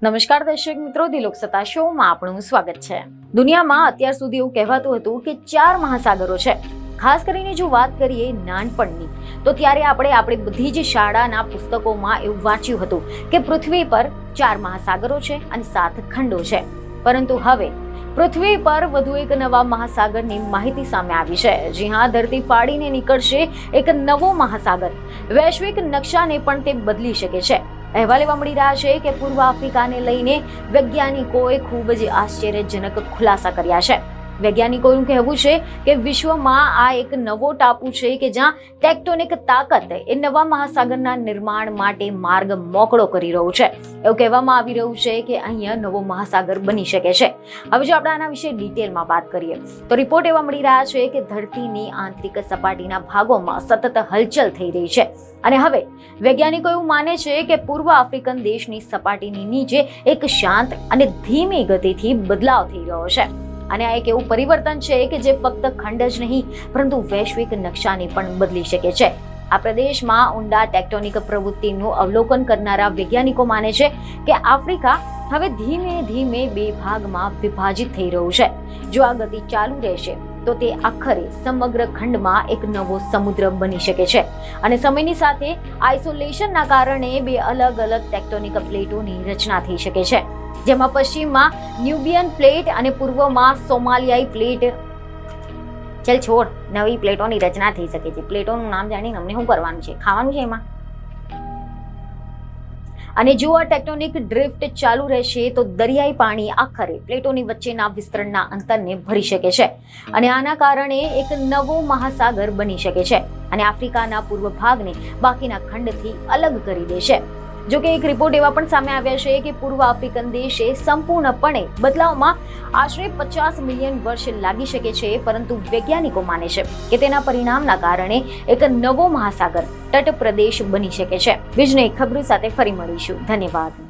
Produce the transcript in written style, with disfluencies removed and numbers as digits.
નમસ્કાર દર્શક મિત્રો, દિલોક સત્તા શોમાં આપણું સ્વાગત છે। દુનિયામાં અત્યાર સુધી એવું કહેવાતું હતું કે 4 મહાસાગરો છે। ખાસ કરીને જો વાત કરીએ નાનપણની, તો ત્યારે આપણી બધી જ શાળાના પુસ્તકોમાં એવું વાંચ્યું હતું કે પૃથ્વી પર 4 મહાસાગરો છે અને 7 ખંડો છે। પરંતુ હવે પૃથ્વી પર વધુ એક નવા મહાસાગરની માહિતી સામે આવી છે। જી હા, ધરતી ફાડીને નીકળશે એક નવો મહાસાગર। વૈશ્વિક નકશાને પણ તે બદલી શકે છે। અહેવાલ એવા મળી રહ્યા છે કે પૂર્વ આફ્રિકાને લઈને વૈજ્ઞાનિકોએ ખૂબ જ આશ્ચર્યજનક ખુલાસા કર્યા છે। વૈજ્ઞાનિકોનું કહેવું છે કે વિશ્વમાં આ એક નવો ટાપુ છે કે જ્યાં ટેક્ટોનિક તાકાત એ નવા મહાસાગરના નિર્માણ માટે માર્ગ મોકળો કરી રહ્યું છે। એવું કહેવામાં આવી રહ્યું છે કે અહીંયા નવો મહાસાગર બની શકે છે। હવે જો આપણે આના વિશે ડિટેલમાં વાત કરીએ તો રિપોર્ટ એવા મળી રહ્યા છે કે ધરતીની આંતરિક સપાટીના ભાગોમાં સતત હલચલ થઈ રહી છે અને હવે વૈજ્ઞાનિકો એવું માને છે કે પૂર્વ આફ્રિકન દેશની સપાટીની નીચે એક શાંત અને ધીમી ગતિથી બદલાવ થઈ રહ્યો છે। અને આ એક એવું પરિવર્તન છે કે જે ફક્ત ખંડ જ નહીં પરંતુ વૈશ્વિક નકશાને પણ બદલી શકે છે। આ પ્રદેશમાં ઊંડા ટેક્ટોનિક પ્રવૃત્તિનું અવલોકન કરનારા વૈજ્ઞાનિકો માને છે કે આફ્રિકા હવે ધીમે ધીમે 2 ભાગમાં વિભાજિત થઈ રહ્યું છે। જો આ ગતિ ચાલુ રહેશે તો તે આખરે સમગ્ર ખંડમાં એક નવો સમુદ્ર બની શકે છે અને સમયની સાથે આઇસોલેશનના કારણે 2 અલગ અલગ ટેક્ટોનિક પ્લેટોની રચના થઈ શકે છે, જેમાં પશ્ચિમમાં ન્યુબિયન પ્લેટ અને પૂર્વમાં સોમાલિયાઈ પ્લેટ। ચલ છોડ, નવી પ્લેટોની રચના થઈ શકે છે। પ્લેટોનું નામ જાણીને અમને શું કરવાનું છે? ખાવાનું છે એમાં? અને જો આ ટેક્ટોનિક ડ્રિફ્ટ ચાલુ રહેશે તો દરિયાઈ પાણી આખરે પ્લેટોની વચ્ચેના વિસ્તરણના અંતરને ભરી શકે છે અને આના કારણે એક નવો મહાસાગર બની શકે છે અને આફ્રિકાના પૂર્વ ભાગને બાકીના ખંડથી અલગ કરી દેશે। જો કે એક રિપોર્ટ એવા પણ સામે આવ્યા છે કે પૂર્વ આફ્રિકન દેશે સંપૂર્ણપણે બદલાવમાં આશરે 50 મિલિયન વર્ષ લાગી શકે છે, પરંતુ વૈજ્ઞાનિકો માને છે કે તેના પરિણામના કારણે એક નવો મહાસાગર તટ પ્રદેશ બની શકે છે। બીજને ખબરો સાથે ફરી મળીશું। ધન્યવાદ।